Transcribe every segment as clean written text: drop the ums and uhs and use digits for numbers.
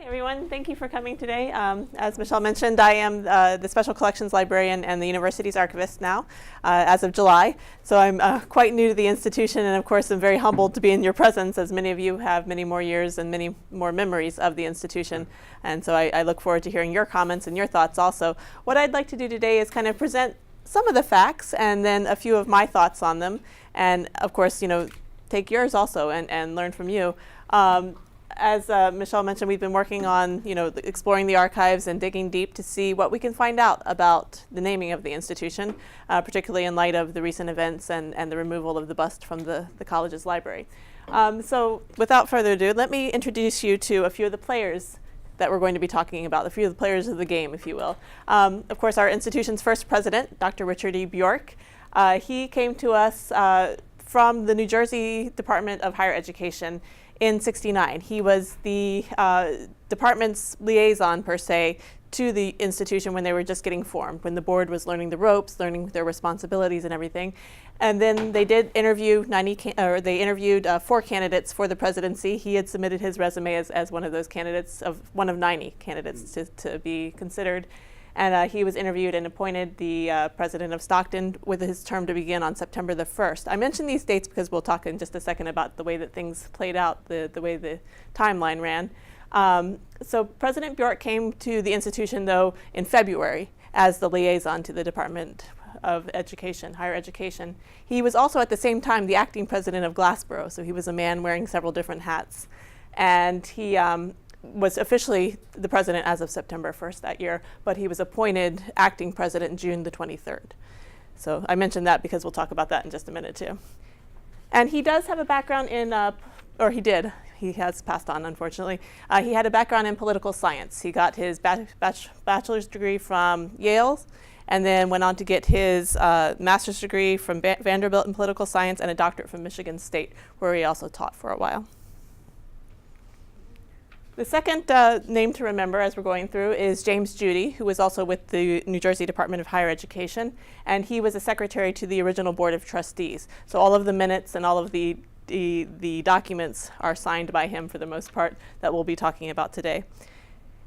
Everyone. Thank you for coming today. As Michelle mentioned, I am the Special Collections Librarian and the university's archivist now as of July. So I'm quite new to the institution, and of course I'm very humbled to be in your presence, as many of you have many more years and many more memories of the institution. And so I look forward to hearing your comments and your thoughts also. What I'd like to do today is kind of present some of the facts and then a few of my thoughts on them. And of course, take yours also and learn from you. As Michelle mentioned, we've been working on, exploring the archives and digging deep to see what we can find out about the naming of the institution, particularly in light of the recent events and the removal of the bust from the college's library. So without further ado, let me introduce you to a few of the players that we're going to be talking about, a few of the players of the game, if you will. Of course, our institution's first president, Dr. Richard E Bjork. He came to us from the New Jersey Department of Higher Education in '69. He was the department's liaison, per se, to the institution when they were just getting formed, when the board was learning the ropes, learning their responsibilities and everything. And then they did interview 4 candidates for the presidency. He had submitted his resume as one of those candidates, one of 90 candidates to be considered. And he was interviewed and appointed the president of Stockton, with his term to begin on September the 1st. I mention these dates because we'll talk in just a second about the way that things played out, the way the timeline ran. So President Bjork came to the institution, though, in February as the liaison to the Department of Education, Higher Education. He was also at the same time the acting president of Glassboro, so he was a man wearing several different hats. And he was officially the president as of September 1st that year, but he was appointed acting president June the 23rd. So I mentioned that because we'll talk about that in just a minute too. And he does have a background in, or he did, he has passed on unfortunately. He had a background in political science. He got his bachelor's degree from Yale, and then went on to get his master's degree from Vanderbilt in political science and a doctorate from Michigan State, where he also taught for a while. The second name to remember as we're going through is James Judy, who was also with the New Jersey Department of Higher Education, and he was a secretary to the original Board of Trustees. So all of the minutes and all of the documents are signed by him for the most part that we'll be talking about today.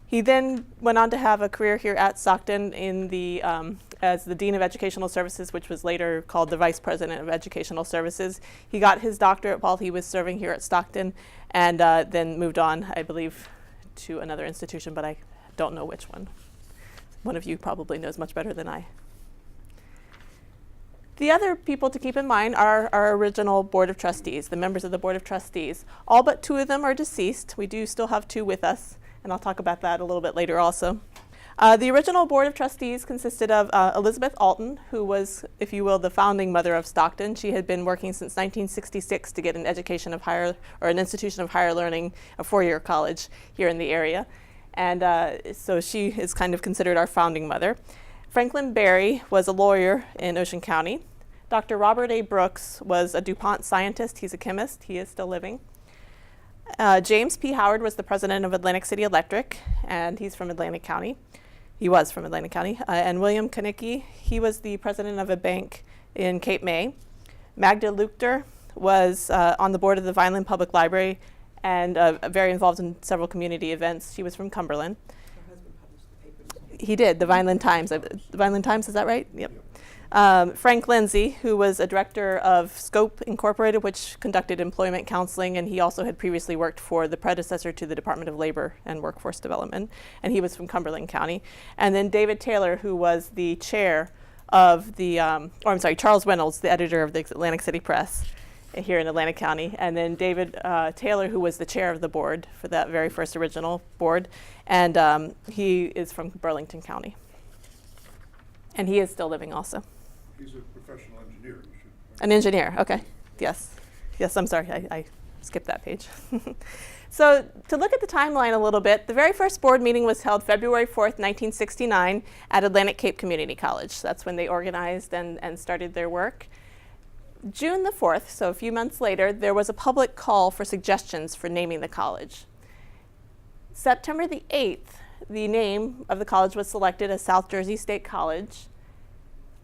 He then went on to have a career here at Stockton in as the Dean of Educational Services, which was later called the Vice President of Educational Services. He got his doctorate while he was serving here at Stockton, and then moved on, I believe, to another institution, but I don't know which one. One of you probably knows much better than I. The other people to keep in mind are our original Board of Trustees, the members of the Board of Trustees. All but 2 of them are deceased. We do still have 2 with us, and I'll talk about that a little bit later also. The original Board of Trustees consisted of Elizabeth Alton, who was, if you will, the founding mother of Stockton. She had been working since 1966 to get an institution of higher learning, a 4-year college here in the area. And so she is kind of considered our founding mother. Franklin Berry was a lawyer in Ocean County. Dr. Robert A. Brooks was a DuPont scientist. He's a chemist. He is still living. James P. Howard was the president of Atlantic City Electric, and he's from Atlantic County. He was from Atlantic County. And William Kanicki, he was the president of a bank in Cape May. Magda Luchter was on the board of the Vineland Public Library and very involved in several community events. She was from Cumberland. Her husband published the paper. He did, the Vineland Times. The Vineland Times, is that right? Yep. Frank Lindsay, who was a director of Scope Incorporated, which conducted employment counseling, and he also had previously worked for the predecessor to the Department of Labor and Workforce Development, and he was from Cumberland County. And then David Taylor, who was the chair of Charles Reynolds, the editor of the Atlantic City Press here in Atlantic County, and then David Taylor, who was the chair of the board for that very first original board, and he is from Burlington County. And he is still living also. He's a professional engineer. An engineer, okay. Yes, I'm sorry, I skipped that page. So to look at the timeline a little bit, the very first board meeting was held February 4th, 1969 at Atlantic Cape Community College. That's when they organized and started their work. June the 4th, so a few months later, there was a public call for suggestions for naming the college. September the 8th, the name of the college was selected as South Jersey State College.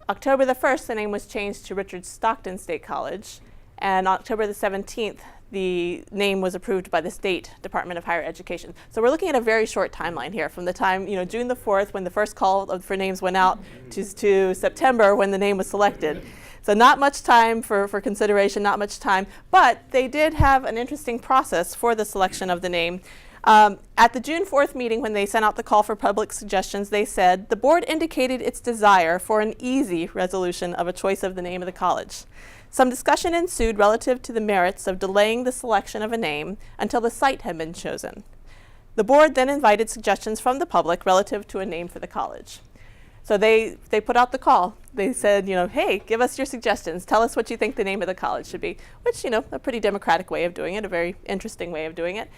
October the 1st, the name was changed to Richard Stockton State College. And October the 17th, the name was approved by the State Department of Higher Education. So we're looking at a very short timeline here, from the time, June the 4th, when the first call for names went out, to September, when the name was selected. So not much time for consideration, not much time, but they did have an interesting process for the selection of the name. At the June 4th meeting, when they sent out the call for public suggestions, they said, the board indicated its desire for an easy resolution of a choice of the name of the college. Some discussion ensued relative to the merits of delaying the selection of a name until the site had been chosen. The board then invited suggestions from the public relative to a name for the college. So they put out the call. They said, hey, give us your suggestions. Tell us what you think the name of the college should be, which, a pretty democratic way of doing it, a very interesting way of doing it.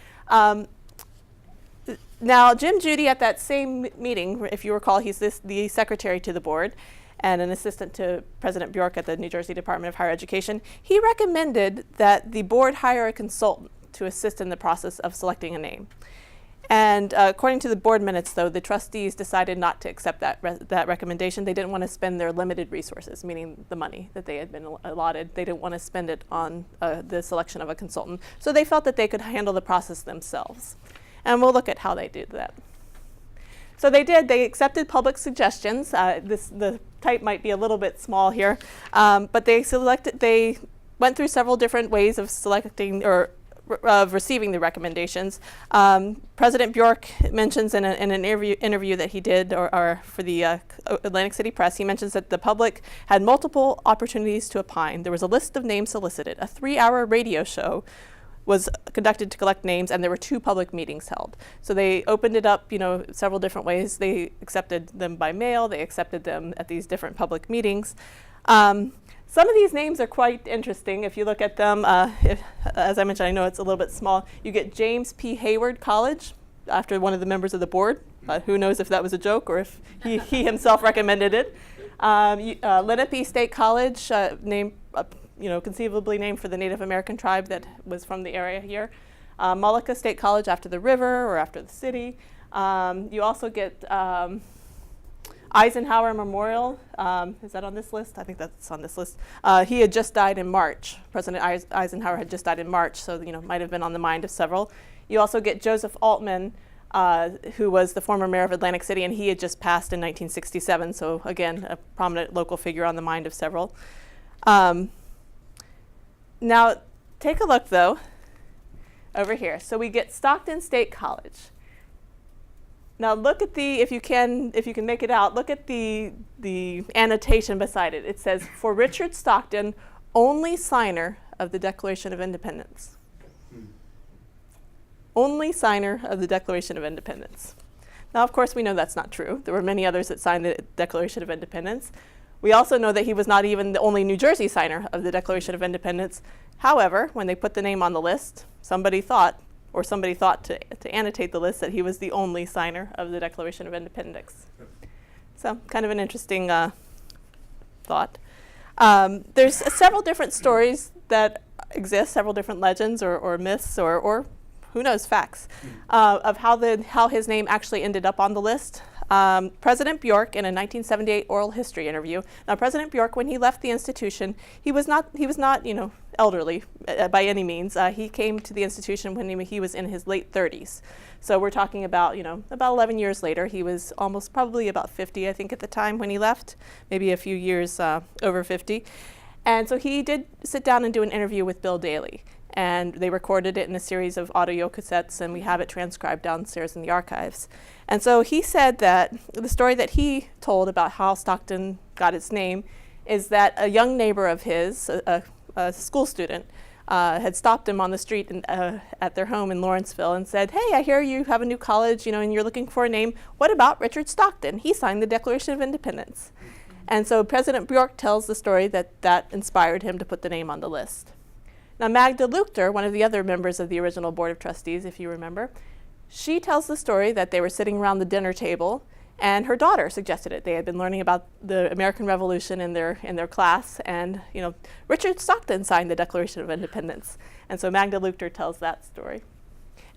Now, J Judy, at that same meeting, if you recall, he's the secretary to the board and an assistant to President Bjork at the New Jersey Department of Higher Education. He recommended that the board hire a consultant to assist in the process of selecting a name. And according to the board minutes, though, the trustees decided not to accept that recommendation. They didn't want to spend their limited resources, meaning the money that they had been allotted. They didn't want to spend it on the selection of a consultant. So they felt that they could handle the process themselves. And we'll look at how they did that. So they did. They accepted public suggestions. The type might be a little bit small here, but they went through several different ways of selecting or of receiving the recommendations. President Bjork mentions in an interview that he did or for the Atlantic City Press, he mentions that the public had multiple opportunities to opine. There was a list of names solicited. A 3-hour radio show was conducted to collect names, and there were 2 public meetings held. So they opened it up, several different ways. They accepted them by mail. They accepted them at these different public meetings. Some of these names are quite interesting. If you look at them, as I mentioned, I know it's a little bit small. You get James P. Hayward College, after one of the members of the board. Who knows if that was a joke or if he himself recommended it. Lenape State College, conceivably named for the Native American tribe that was from the area here. Mullica State College, after the river or after the city. You also get Eisenhower Memorial. Is that on this list? I think that's on this list. He had just died in March. President Eisenhower had just died in March, so might have been on the mind of several. You also get Joseph Altman, who was the former mayor of Atlantic City, and he had just passed in 1967, so again, a prominent local figure on the mind of several. Now, take a look, though, over here. So we get Stockton State College. Now look at if you can make it out, look at the annotation beside it. It says, for Richard Stockton, only signer of the Declaration of Independence. Only signer of the Declaration of Independence. Now, of course, we know that's not true. There were many others that signed the Declaration of Independence. We also know that he was not even the only New Jersey signer of the Declaration of Independence. However, when they put the name on the list, somebody thought to annotate the list that he was the only signer of the Declaration of Independence. So kind of an interesting thought. There's several different stories that exist, several different legends or myths or who knows, facts, of how his name actually ended up on the list. President Bjork, in a 1978 oral history interview. Now, President Bjork, when he left the institution, he was not elderly by any means. He came to the institution when he was in his late 30s. So we're talking about 11 years later. He was probably about 50, I think, at the time when he left, maybe a few years over 50. And so he did sit down and do an interview with Bill Daley. And they recorded it in a series of audio cassettes, and we have it transcribed downstairs in the archives. And so he said that the story that he told about how Stockton got its name is that a young neighbor of his, a school student, had stopped him on the street at their home in Lawrenceville and said, hey, I hear you have a new college, and you're looking for a name. What about Richard Stockton? He signed the Declaration of Independence. And so President Bjork tells the story that inspired him to put the name on the list. Now, Magda Luchter, one of the other members of the original Board of Trustees, if you remember, she tells the story that they were sitting around the dinner table and her daughter suggested it. They had been learning about the American Revolution in their class, and Richard Stockton signed the Declaration of Independence. And so Magda Luchter tells that story.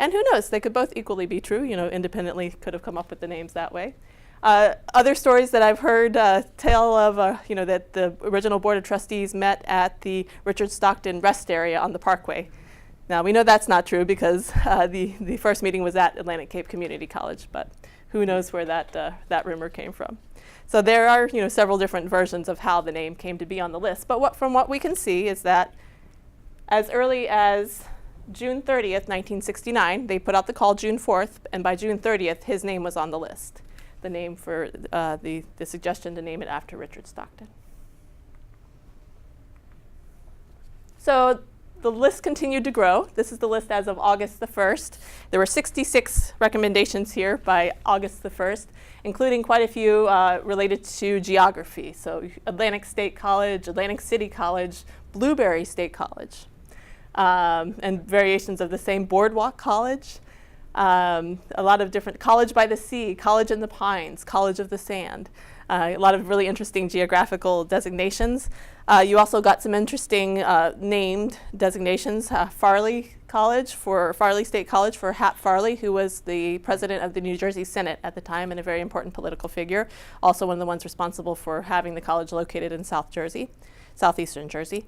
And who knows, they could both equally be true, independently could have come up with the names that way. Other stories that I've heard tell of, that the original Board of Trustees met at the Richard Stockton rest area on the Parkway. Now, we know that's not true because the first meeting was at Atlantic Cape Community College, but who knows where that rumor came from. So there are several different versions of how the name came to be on the list. But from what we can see is that as early as June 30th, 1969, they put out the call June 4th, and by June 30th, his name was on the list. The name for the suggestion to name it after Richard Stockton. So the list continued to grow. This is the list as of August the 1st. There were 66 recommendations here by August the 1st, including quite a few related to geography. So Atlantic State College, Atlantic City College, Blueberry State College, and variations of the same, Boardwalk College, a lot of different, College by the Sea, College in the Pines, College of the Sand. A lot of really interesting geographical designations. You also got some interesting named designations. Farley State College for Hap Farley, who was the president of the New Jersey Senate at the time and a very important political figure. Also one of the ones responsible for having the college located in southeastern Jersey.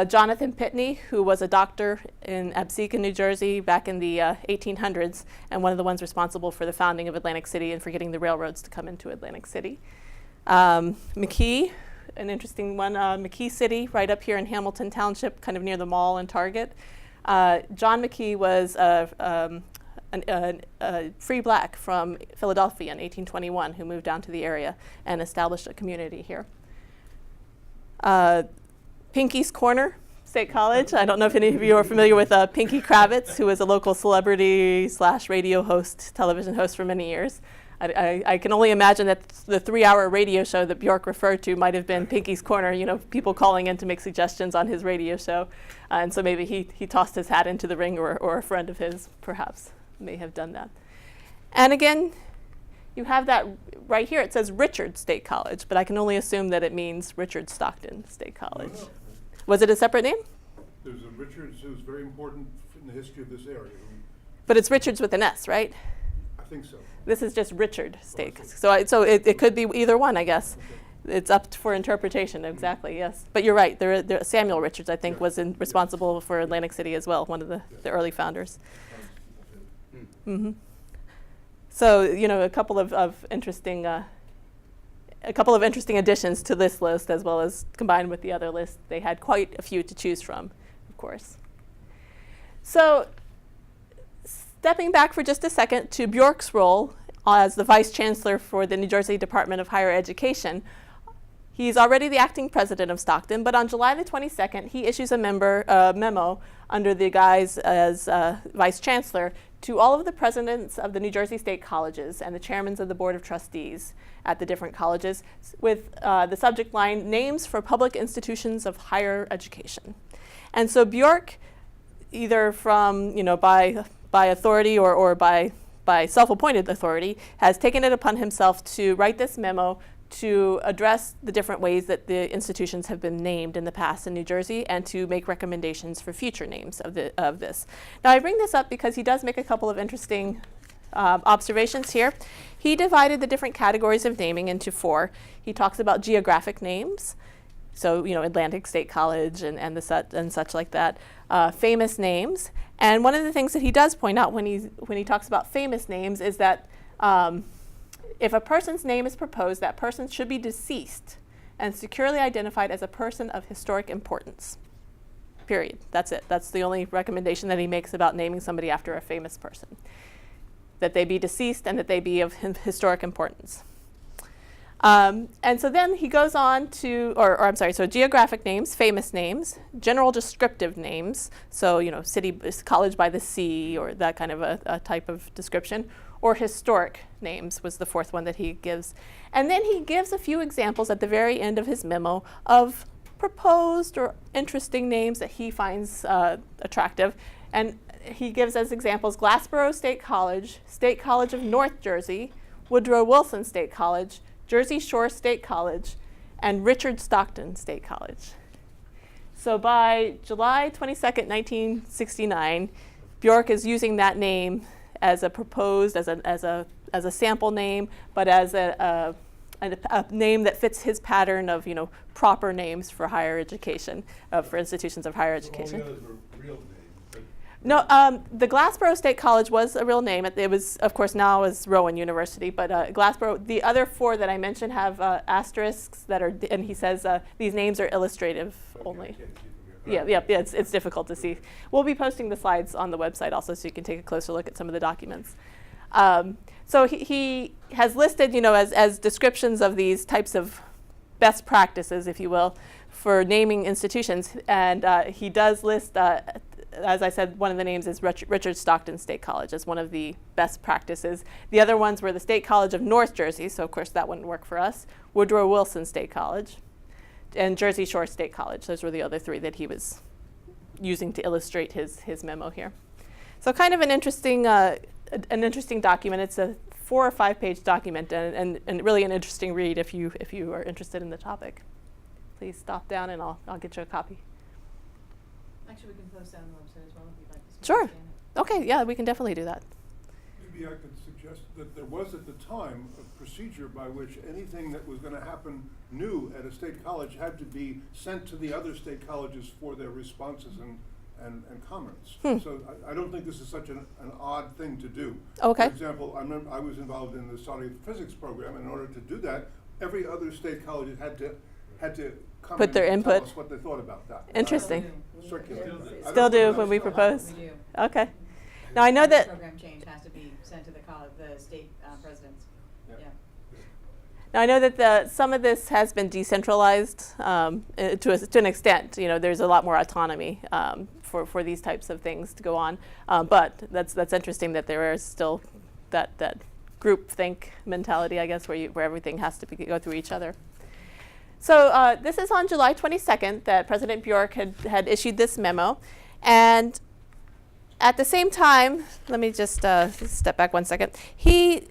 Jonathan Pitney, who was a doctor in Absecon, New Jersey back in the 1800s, and one of the ones responsible for the founding of Atlantic City and for getting the railroads to come into Atlantic City. McKee, an interesting one, McKee City, right up here in Hamilton Township, kind of near the mall and Target. John McKee was a free black from Philadelphia in 1821 who moved down to the area and established a community here. Pinky's Corner State College. I don't know if any of you are familiar with Pinky Kravitz, who was a local celebrity / radio host, television host for many years. I can only imagine that the 3-hour radio show that Bjork referred to might have been Pinky's Corner, people calling in to make suggestions on his radio show. And so maybe he tossed his hat into the ring, or a friend of his perhaps may have done that. And again, you have that right here. It says Richard State College, but I can only assume that it means Richard Stockton State College. No. Was it a separate name? There's a Richards who's very important in the history of this area. But it's Richards with an S, right? I think so. This is just Richard State. So it could be either one, I guess. Okay. It's up for interpretation, exactly, yes. But you're right, Samuel Richards, I think, was responsible for Atlantic City as well, one of the early founders. Mm-hmm. So, a couple of interesting additions to this list, as well as combined with the other list. They had quite a few to choose from, of course. So, stepping back for just a second to Bjork's role as the Vice Chancellor for the New Jersey Department of Higher Education. He's already the acting president of Stockton, but on July the 22nd, he issues a memo under the guise as Vice Chancellor to all of the presidents of the New Jersey State Colleges and the chairmen of the Board of Trustees at the different colleges with the subject line, Names for Public Institutions of Higher Education. And so Bjork, either from, by authority or by self-appointed authority, has taken it upon himself to write this memo to address the different ways that the institutions have been named in the past in New Jersey and to make recommendations for future names of this. Now, I bring this up because he does make a couple of interesting observations here. He divided the different categories of naming into 4. He talks about geographic names, so Atlantic State College and such like that, famous names. And one of the things that he does point out when he talks about famous names is that if a person's name is proposed, that person should be deceased and securely identified as a person of historic importance. Period. That's it. That's the only recommendation that he makes about naming somebody after a famous person. That they be deceased and that they be of historic importance. And so then he goes on to, so geographic names, famous names, general descriptive names, so, city, college by the sea, or that kind of a type of description, or historic names was the 4th one that he gives. And then he gives a few examples at the very end of his memo of proposed or interesting names that he finds attractive. And he gives as examples Glassboro State College of North Jersey, Woodrow Wilson State College, Jersey Shore State College, and Richard Stockton State College. So by July 22nd, 1969, Bjork is using that name as a proposed, as a sample name, but as a name that fits his pattern of proper names for higher education, for institutions of higher education. All the others were real names. No, the Glassboro State College was a real name. It was, of course, now is Rowan University, but Glassboro, the other four that I mentioned have asterisks that are, and he says these names are illustrative only. Yeah, it's difficult to see. We'll be posting the slides on the website also, so you can take a closer look at some of the documents. So he has listed, as descriptions of these types of best practices, if you will, for naming institutions, and he does list, as I said, one of the names is Richard Stockton State College as one of the best practices. The other ones were the State College of North Jersey, so of course that wouldn't work for us, Woodrow Wilson State College, and Jersey Shore State College. Those were the other three that he was using to illustrate his memo here. So kind of an interesting document. It's a 4 or 5 page document, and really an interesting read if you are interested in the topic. Please stop down and I'll get you a copy. Actually, we can post that on the website as well if you'd like to see. Sure. Okay, yeah, we can definitely do that. Maybe I could suggest that there was at the time a procedure by which anything that was going to happen new at a state college had to be sent to the other state colleges for their responses and comments. So I don't think this is such an odd thing to do. Okay. For example, I remember I was involved in the Saudi physics program, and in order to do that, every other state college had to come Put their and input. tell us what they thought about that. Interesting. Circulate. I Still don't do think when we that's- propose. We do. Okay. Now I know that. Program change has to be sent to the college, the state presidents. Yeah. Yeah. Now I know that some of this has been decentralized to an extent. There's a lot more autonomy for these types of things to go on. But that's interesting that there is still that groupthink mentality, I guess, where everything has to go through each other. So this is on July 22nd that President Bjork had issued this memo, and at the same time, let me just step back 1 second. He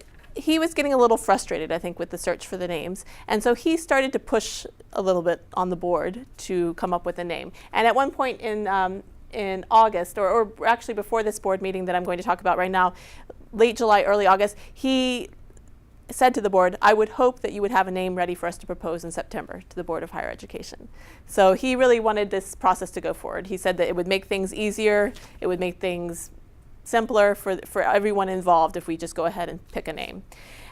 was getting a little frustrated, I think, with the search for the names, and so he started to push a little bit on the board to come up with a name. And at one point in August, or actually before this board meeting that I'm going to talk about right now, late July, early August, he said to the board, I would hope that you would have a name ready for us to propose in September to the Board of Higher Education. So he really wanted this process to go forward. He said that it would make things easier, it would make things simpler for everyone involved if we just go ahead and pick a name.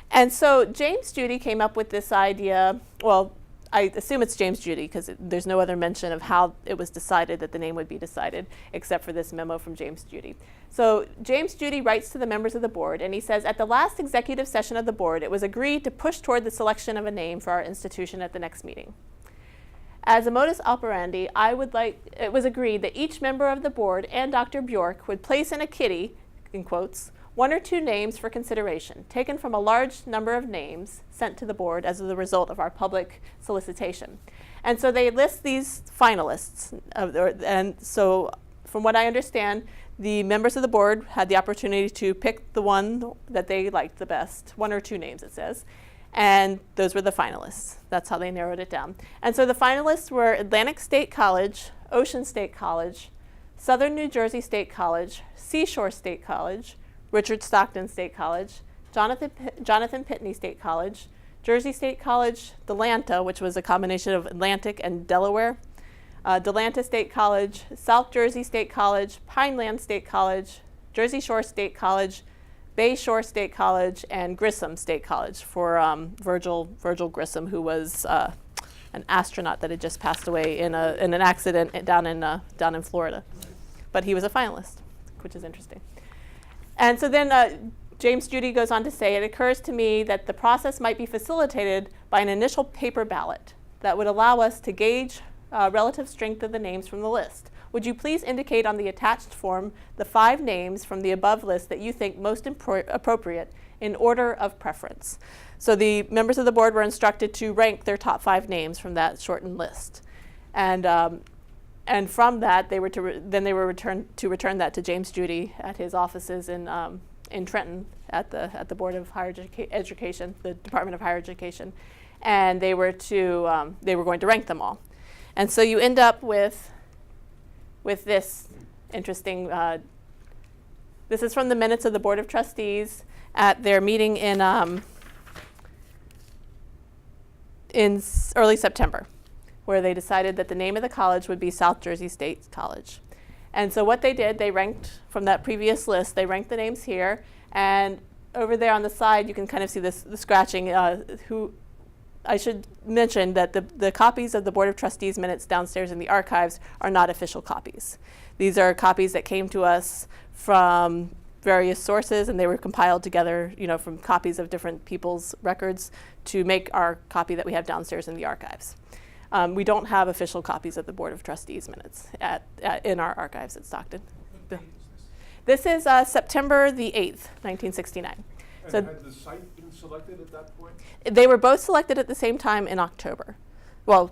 And so James Judy came up with this idea, well, I assume it's James Judy because there's no other mention of how it was decided that the name would be decided except for this memo from James Judy. So James Judy writes to the members of the board, and he says, at the last executive session of the board, it was agreed to push toward the selection of a name for our institution at the next meeting. As a modus operandi, it was agreed that each member of the board and Dr. Bjork would place in a kitty, in quotes, 1 or 2 names for consideration, taken from a large number of names sent to the board as the result of our public solicitation. And so they list these finalists. And so from what I understand, the members of the board had the opportunity to pick the one that they liked the best, 1 or 2 names it says, and those were the finalists. That's how they narrowed it down. And so the finalists were Atlantic State College, Ocean State College, Southern New Jersey State College, Seashore State College, Richard Stockton State College, Jonathan Pitney State College, Jersey State College, Delanta, which was a combination of Atlantic and Delaware, Delanta State College, South Jersey State College, Pineland State College, Jersey Shore State College, Bay Shore State College, and Grissom State College for Virgil Grissom, who was an astronaut that had just passed away in an accident down in Florida. But he was a finalist, which is interesting. And so then James Judy goes on to say, it occurs to me that the process might be facilitated by an initial paper ballot that would allow us to gauge relative strength of the names from the list. Would you please indicate on the attached form the 5 names from the above list that you think most appropriate in order of preference? So the members of the board were instructed to rank their top 5 names from that shortened list. And from that, they were to return that to James Judy at his offices in Trenton at the Board of Higher Education, the Department of Higher Education, and they were going to rank them all. And so you end up with this interesting. This is from the minutes of the Board of Trustees at their meeting in early September, where they decided that the name of the college would be South Jersey State College. And so what they did, they ranked from that previous list, they ranked the names here, and over there on the side you can kind of see this, the scratching. Who I should mention that the copies of the Board of Trustees minutes downstairs in the archives are not official copies. These are copies that came to us from various sources, and they were compiled together, from copies of different people's records to make our copy that we have downstairs in the archives. We don't have official copies of the Board of Trustees minutes in our archives at Stockton. What date is This is September the 8th, 1969. And So had the site been selected at that point? they were both selected at the same time in October. Well,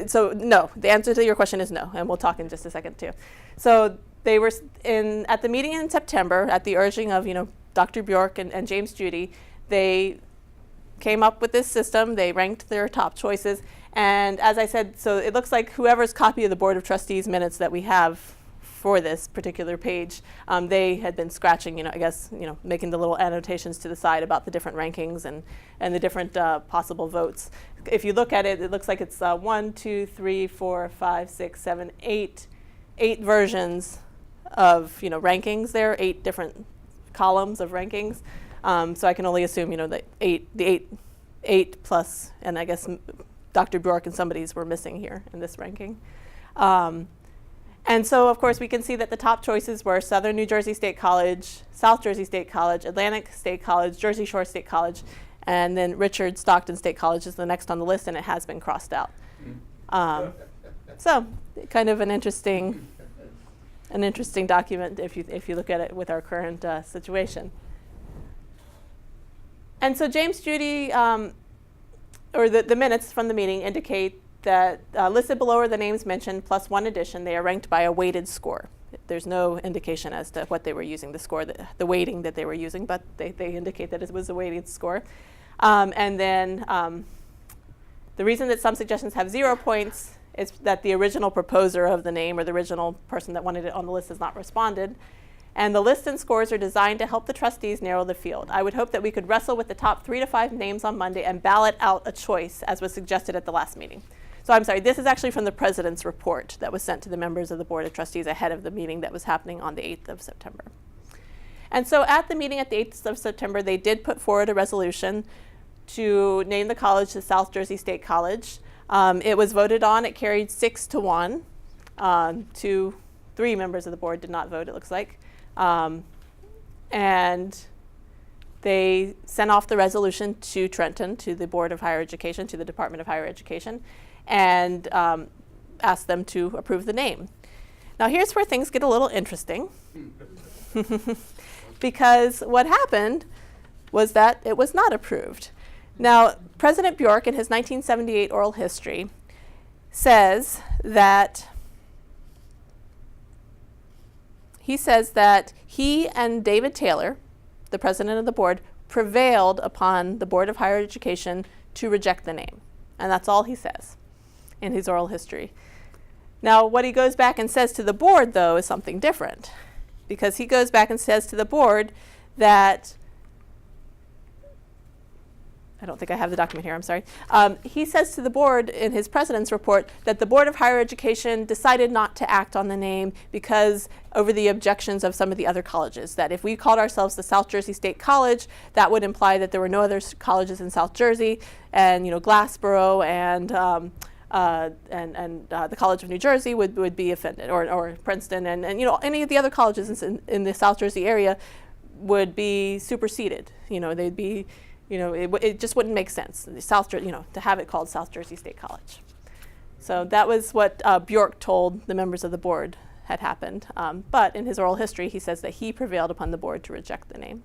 so no, the answer to your question is no, and we'll talk in just a second too. So they were at the meeting in September at the urging of, Dr. Bjork and James Judy. They came up with this system. They ranked their top choices. And as I said, so it looks like whoever's copy of the Board of Trustees minutes that we have for this particular page, they had been scratching, I guess, making the little annotations to the side about the different rankings and the different possible votes. If you look at it, it looks like it's 1, 2, 3, 4, 5, 6, 7, 8 versions of, rankings there, 8 different columns of rankings. So I can only assume, the eight plus, and I guess Dr. Bjork and somebody's were missing here in this ranking. And so, of course, we can see that the top choices were Southern New Jersey State College, South Jersey State College, Atlantic State College, Jersey Shore State College, and then Richard Stockton State College is the next on the list, and it has been crossed out. So, kind of an interesting document if you look at it with our current situation. And so James Judy, or the minutes from the meeting indicate that listed below are the names mentioned plus one addition. They are ranked by a weighted score. There's no indication as to what they were using, the score, the weighting that they were using, but they indicate that it was a weighted score. And then the reason that some suggestions have 0 points is that the original proposer of the name or the original person that wanted it on the list has not responded. And the lists and scores are designed to help the trustees narrow the field. I would hope that we could wrestle with the top 3 to 5 names on Monday and ballot out a choice as was suggested at the last meeting. So I'm sorry, this is actually from the president's report that was sent to the members of the Board of Trustees ahead of the meeting that was happening on the 8th of September. And so at the meeting at the 8th of September, they did put forward a resolution to name the college the South Jersey State College. It was voted on. It carried 6-1. 3 members of the board did not vote, it looks like. And they sent off the resolution to Trenton, to the Board of Higher Education, to the Department of Higher Education, and asked them to approve the name. Now here's where things get a little interesting. Because what happened was that it was not approved. Now, President Bjork, in his 1978 oral history, says that he and David Taylor, the president of the board, prevailed upon the Board of Higher Education to reject the name. And that's all he says in his oral history. Now, what he goes back and says to the board, though, is something different. Because he goes back and says to the board that, I don't think I have the document here, I'm sorry. He says to the board in his president's report that the Board of Higher Education decided not to act on the name because over the objections of some of the other colleges, that if we called ourselves the South Jersey State College, that would imply that there were no other colleges in South Jersey, and Glassboro and the College of New Jersey would be offended, or Princeton, and any of the other colleges in the South Jersey area would be superseded. They'd be, it just wouldn't make sense. To have it called South Jersey State College. So that was what Bjork told the members of the board had happened. But in his oral history, he says that he prevailed upon the board to reject the name.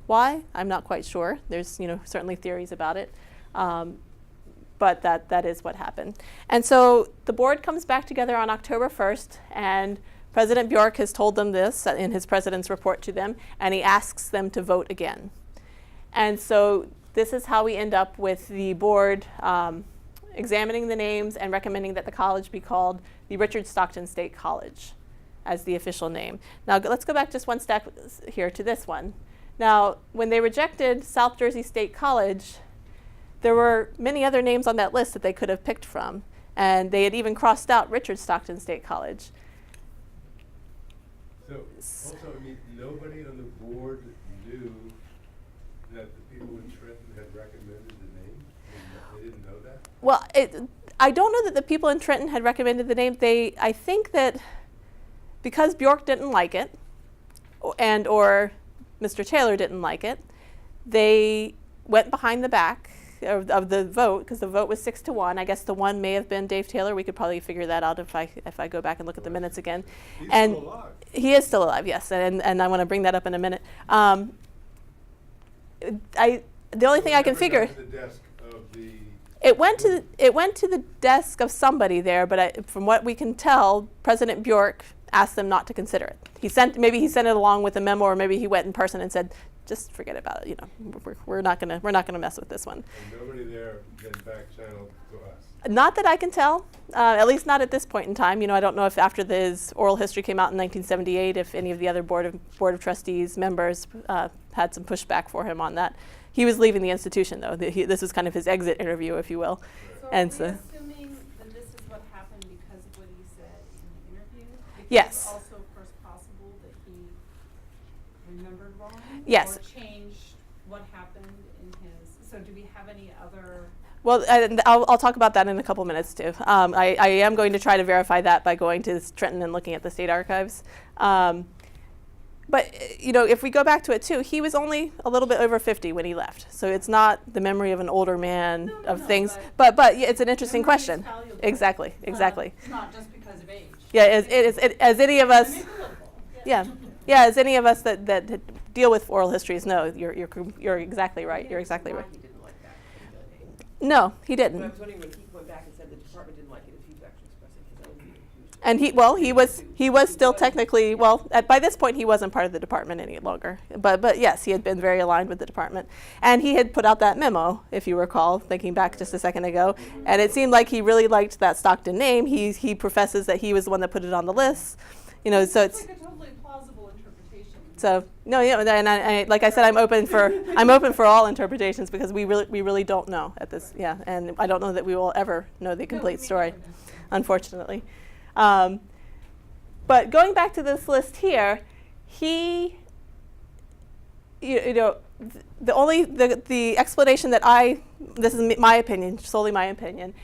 Why? I'm not quite sure. There's certainly theories about it. But that is what happened. And so the board comes back together on October 1st, and President Bjork has told them this in his president's report to them, and he asks them to vote again. And so this is how we end up with the board examining the names and recommending that the college be called the Richard Stockton State College as the official name. Now let's go back just one step here to this one. Now, when they rejected South Jersey State College, there were many other names on that list that they could have picked from, and they had even crossed out Richard Stockton State College. So, also, I mean, nobody on the board knew that the people in Trenton had recommended the name? They didn't know that? Well, I don't know that the people in Trenton had recommended the name. I think that because Bjork didn't like it, or Mr. Taylor didn't like it, they went behind the back of the vote, because the vote was 6-1. I guess the one may have been Dave Taylor. We could probably figure that out if I go back and look at the minutes again. He's and still alive. he is still alive, yes, and I want to bring that up in a minute. The only thing I can figure. To the desk of the It went to the desk of somebody there, but from what we can tell, President Bjork asked them not to consider it. Maybe he sent it along with a memo, or maybe he went in person and said, "Just forget about it. You know, we're not gonna mess with this one." And nobody there then back channeled to us. Not that I can tell, at least not at this point in time. You know, I don't know if after this oral history came out in 1978, if any of the other board of trustees members had some pushback for him on that. He was leaving the institution, though. This was kind of his exit interview, if you will. So And are we assuming that this is what happened because of what he said in the interview? Because Yes. it's also, of course, possible that he remembered wrong? Yes. Or changed what happened in his, so do we have any other? Well, and I'll talk about that in a couple minutes, too. I am going to try to verify that by going to Trenton and looking at the state archives. But, you know, if we go back to it, too, he was only a little bit over 50 when he left. So it's not the memory of an older man of things. But yeah, it's an interesting Memory is question. valuable. Exactly. Not just because of age. Yeah, as any of us, Memorable. yeah, as any of us that deal with oral histories know, you're exactly right. You're exactly right. He didn't like that. No, he But I didn't. was wondering when he went back and said the department didn't like it, if he was actually expressing his own view. And he was still technically, by this point he wasn't part of the department any longer. But yes, he had been very aligned with the department. And he had put out that memo, if you recall, thinking back just a second ago. And it seemed like he really liked that Stockton name. He professes that he was the one that put it on the list. You know, so it's like a totally plausible interpretation. so no, yeah, and I like I said, I'm open for all interpretations, because we really don't know at this, yeah, and I don't know that we will ever know the complete story, unfortunately. But going back to this list here, the explanation that this is my opinion, solely my opinion,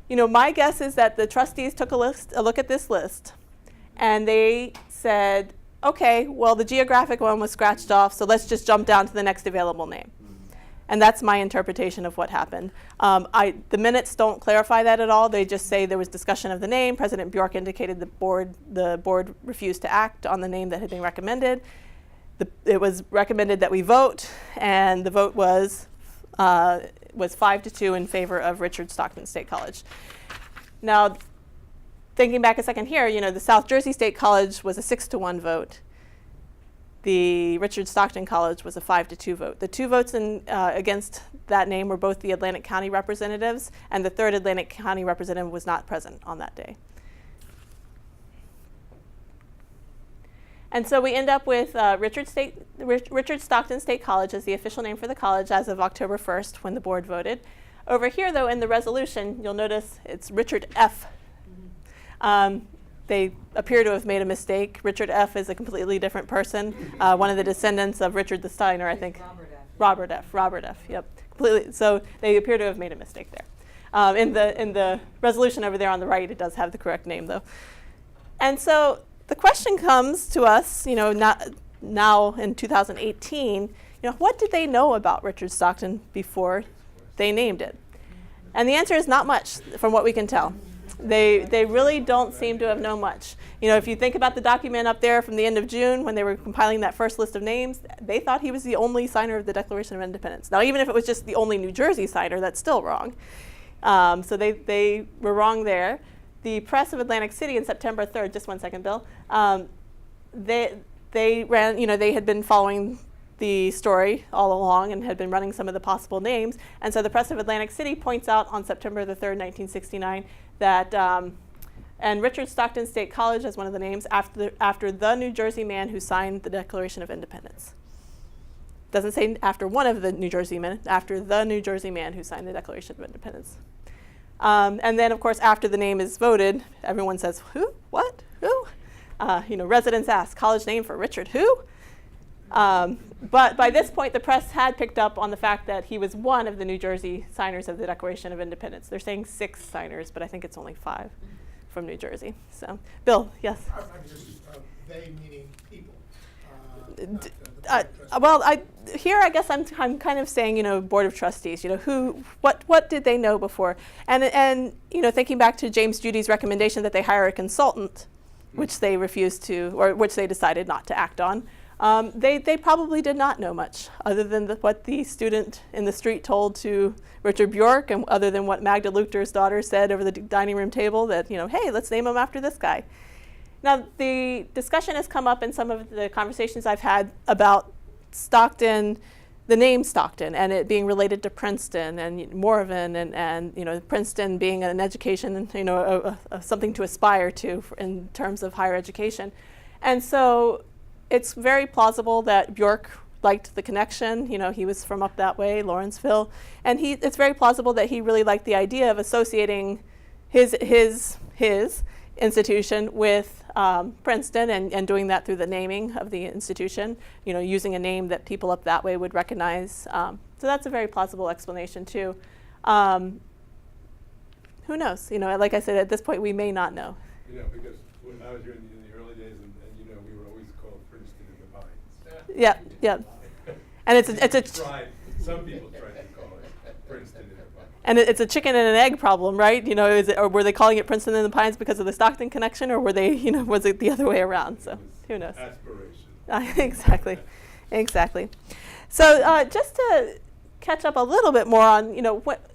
you know, my guess is that the trustees took a look at this list, and they said, okay, well, the geographic one was scratched off, so let's just jump down to the next available name. And that's my interpretation of what happened. The minutes don't clarify that at all. They just say there was discussion of the name. President Bjork indicated the board refused to act on the name that had been recommended. It was recommended that we vote, and the vote was 5-2 in favor of Richard Stockton State College. Now, thinking back a second here, you know, the South Jersey State College was a 6-1 vote. The Richard Stockton College was a 5-2 vote. The two votes against that name were both the Atlantic County representatives, and the third Atlantic County representative was not present on that day. And so we end up with Richard Stockton State College as the official name for the college as of October 1st, when the board voted. Over here, though, in the resolution, you'll notice it's Richard F. They appear to have made a mistake. Richard F. is a completely different person, one of the descendants of Richard the Steiner, I think. Robert F. Yep. Completely. So they appear to have made a mistake there. In the resolution over there on the right, it does have the correct name, though. And so the question comes to us, you know, now in 2018, you know, what did they know about Richard Stockton before they named it? And the answer is not much, from what we can tell. They really don't seem to have known much. You know, if you think about the document up there from the end of June when they were compiling that first list of names, they thought he was the only signer of the Declaration of Independence. Now, even if it was just the only New Jersey signer, that's still wrong. So they were wrong there. The Press of Atlantic City in September 3rd, just one second, Bill, they ran, you know, they had been following the story all along and had been running some of the possible names. And so the Press of Atlantic City points out on September the 3rd, 1969, that, and Richard Stockton State College as one of the names after the New Jersey man who signed the Declaration of Independence. Doesn't say after one of the New Jersey men, after the New Jersey man who signed the Declaration of Independence. And then, of course, after the name is voted, everyone says, who? What? Who? Residents asked, college name for Richard who? But by this point, the press had picked up on the fact that he was one of the New Jersey signers of the Declaration of Independence. They're saying 6 signers, but I think it's only 5 from New Jersey. So, Bill, yes? I'm just, they meaning people. Here I guess I'm kind of saying, Board of Trustees, what did they know before? And thinking back to James Judy's recommendation that they hire a consultant, which they refused to, or which they decided not to act on. They probably did not know much other than what the student in the street told to Richard Bjork, and other than what Magda Luchter's daughter said over the dining room table that, hey, let's name him after this guy. Now, the discussion has come up in some of the conversations I've had about Stockton, the name Stockton, and it being related to Princeton and Morven, and Princeton being an education, something to aspire to in terms of higher education. And so it's very plausible that Bjork liked the connection. He was from up that way, Lawrenceville, and it's very plausible that he really liked the idea of associating his institution with Princeton, and doing that through the naming of the institution, using a name that people up that way would recognize. So that's a very plausible explanation too. Who knows? Like I said, at this point we may not know. Because when I was here in the early days, and we were always called Princeton in the Pines. Yeah. And it's a some people tried to call it Princeton in the Pines. And it's a chicken and an egg problem, right? Or were they calling it Princeton in the Pines because of the Stockton connection, or were they, was it the other way around? So who knows? Aspiration. Exactly. So just to catch up a little bit more on, what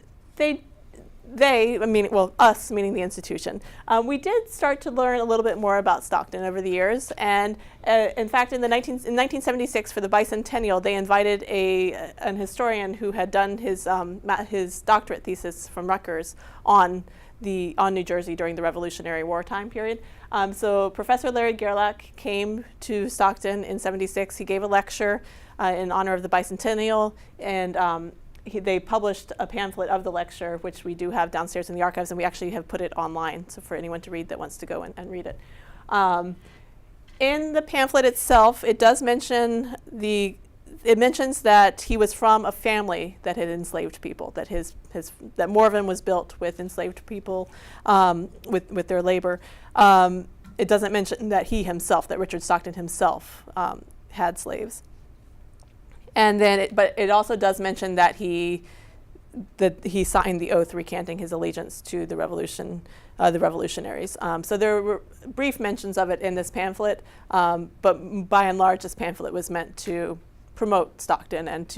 us, meaning the institution. We did start to learn a little bit more about Stockton over the years, and in fact, in 1976, for the bicentennial, they invited an historian who had done his doctorate thesis from Rutgers on New Jersey during the Revolutionary War time period. So Professor Larry Gerlach came to Stockton in '76. He gave a lecture in honor of the bicentennial, and they published a pamphlet of the lecture, which we do have downstairs in the archives, and we actually have put it online, so for anyone to read that wants to go and read it. In the pamphlet itself, it does mention it mentions that he was from a family that had enslaved people, that that Morven was built with enslaved people, with their labor. It doesn't mention that that Richard Stockton himself had slaves. And then, but it also does mention that he signed the oath recanting his allegiance to the revolutionaries. So there were brief mentions of it in this pamphlet, but by and large, this pamphlet was meant to promote Stockton and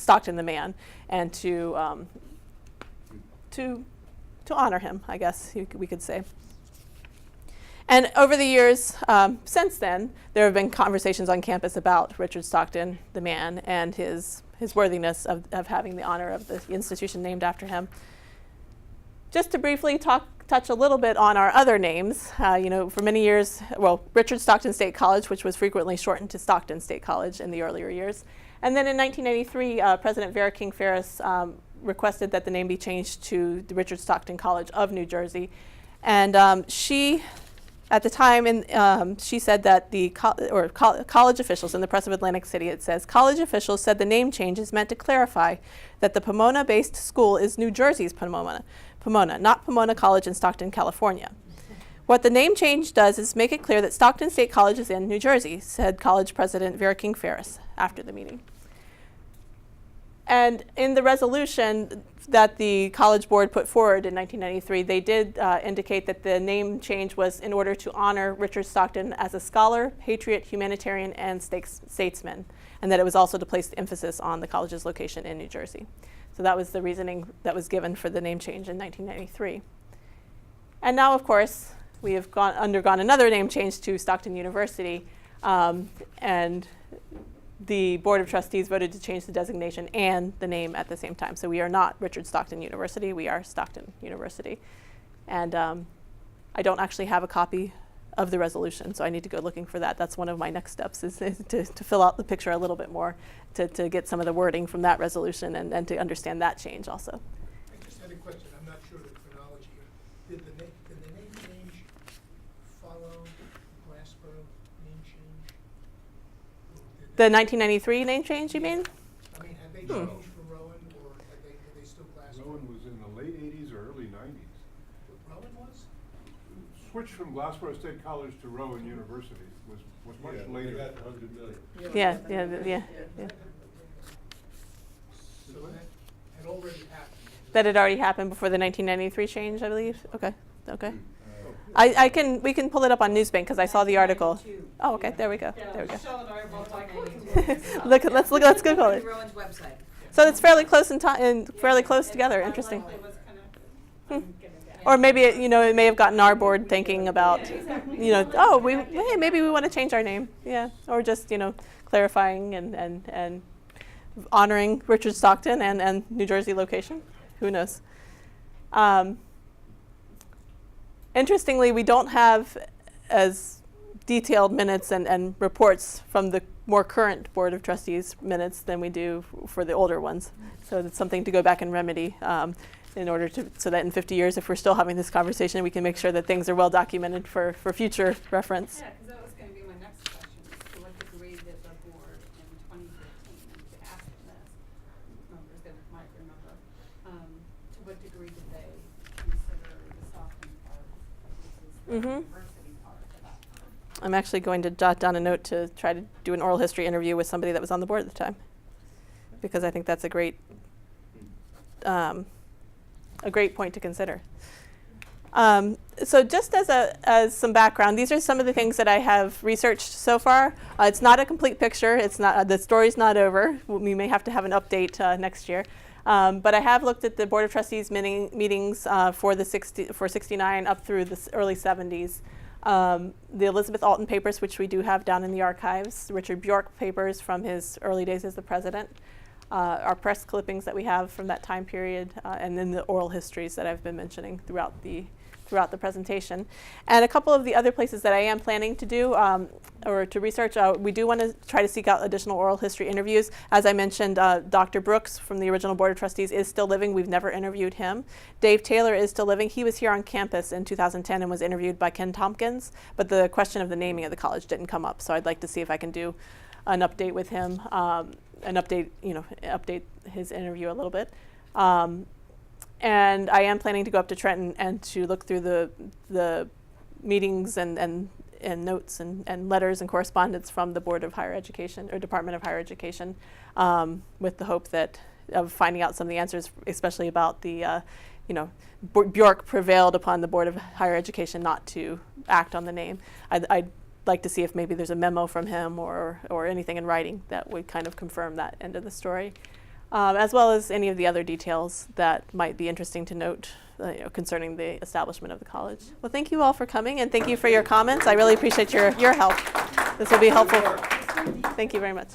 Stockton the man, and to honor him, I guess we could say. And over the years since then, there have been conversations on campus about Richard Stockton, the man, and his worthiness of having the honor of the institution named after him. Just to briefly touch a little bit on our other names, for many years, Richard Stockton State College, which was frequently shortened to Stockton State College in the earlier years. And then in 1983, President Vera King Ferris requested that the name be changed to the Richard Stockton College of New Jersey. And she, at the time, she said that the college officials, in the press of Atlantic City, it says, college officials said the name change is meant to clarify that the Pomona-based school is New Jersey's Pomona, not Pomona College in Stockton, California. What the name change does is make it clear that Stockton State College is in New Jersey, said College President Vera King Ferris after the meeting. And in the resolution that the College Board put forward in 1993, they did indicate that the name change was in order to honor Richard Stockton as a scholar, patriot, humanitarian, and statesman, and that it was also to place the emphasis on the college's location in New Jersey. So that was the reasoning that was given for the name change in 1993. And now, of course, we have undergone another name change to Stockton University, and the Board of Trustees voted to change the designation and the name at the same time. So we are not Richard Stockton University, we are Stockton University. And I don't actually have a copy of the resolution, so I need to go looking for that. That's one of my next steps, is to fill out the picture a little bit more, to get some of the wording from that resolution and to understand that change also. I just had a question. I'm not sure of the chronology here. Did the name change follow grasp The 1993 name change, you mean? I mean, have they changed from Rowan, or are they still Glasgow? Rowan was in the late 80s or early 90s. Rowan was? Switch from Glassboro State College to Rowan University was much Yeah, later. They got 100 million. Yeah. So that had already happened. That had already happened before the 1993 change, I believe. Okay. Uh, We can pull it up on Newsbank because I saw the article. Oh, okay. There we go. There we go. Michelle and I are both like, Let's Google it. Rowan's website. So it's fairly close in time and fairly close together. Interesting. Likely was connected. Hmm. I'm gonna guess. Or maybe it may have gotten our board thinking about, hey, maybe we want to change our name. Yeah. Or just clarifying and honoring Richard Stockton and New Jersey location. Who knows? Interestingly, we don't have as detailed minutes and reports from the more current Board of Trustees minutes than we do for the older ones. So it's something to go back and remedy in order so that in 50 years, if we're still having this conversation, we can make sure that things are well documented for future reference. Yeah, because that was going to be my next question, is to what degree did the board in 2015, and to ask them this, members might remember, to what degree did they consider the Stockton part versus the university part at that time? I'm actually going to jot down a note to try to do an oral history interview with somebody that was on the board at the time, because I think that's a great point to consider. So just as some background, these are some of the things that I have researched so far. It's not a complete picture. It's not the story's not over. We may have to have an update next year. But I have looked at the Board of Trustees meetings for 69 up through the early 70s. The Elizabeth Alton papers, which we do have down in the archives, Richard Bjork papers from his early days as the president, our press clippings that we have from that time period, and then the oral histories that I've been mentioning throughout the presentation. And a couple of the other places that I am planning to do or to research, we do want to try to seek out additional oral history interviews. As I mentioned, Dr. Brooks from the original Board of Trustees is still living. We've never interviewed him. Dave Taylor is still living. He was here on campus in 2010 and was interviewed by Ken Tompkins, but the question of the naming of the college didn't come up. So I'd like to see if I can do an update with him, update his interview a little bit. And I am planning to go up to Trenton and to look through the meetings and notes and letters and correspondence from the Board of Higher Education or Department of Higher Education, with the hope of finding out some of the answers, especially about the, Bjork prevailed upon the Board of Higher Education not to act on the name. I'd like to see if maybe there's a memo from him or anything in writing that would kind of confirm that end of the story. As well as any of the other details that might be interesting to note concerning the establishment of the college. Well, thank you all for coming, and thank you for your comments. I really appreciate your help. This will be helpful. Thank you very much.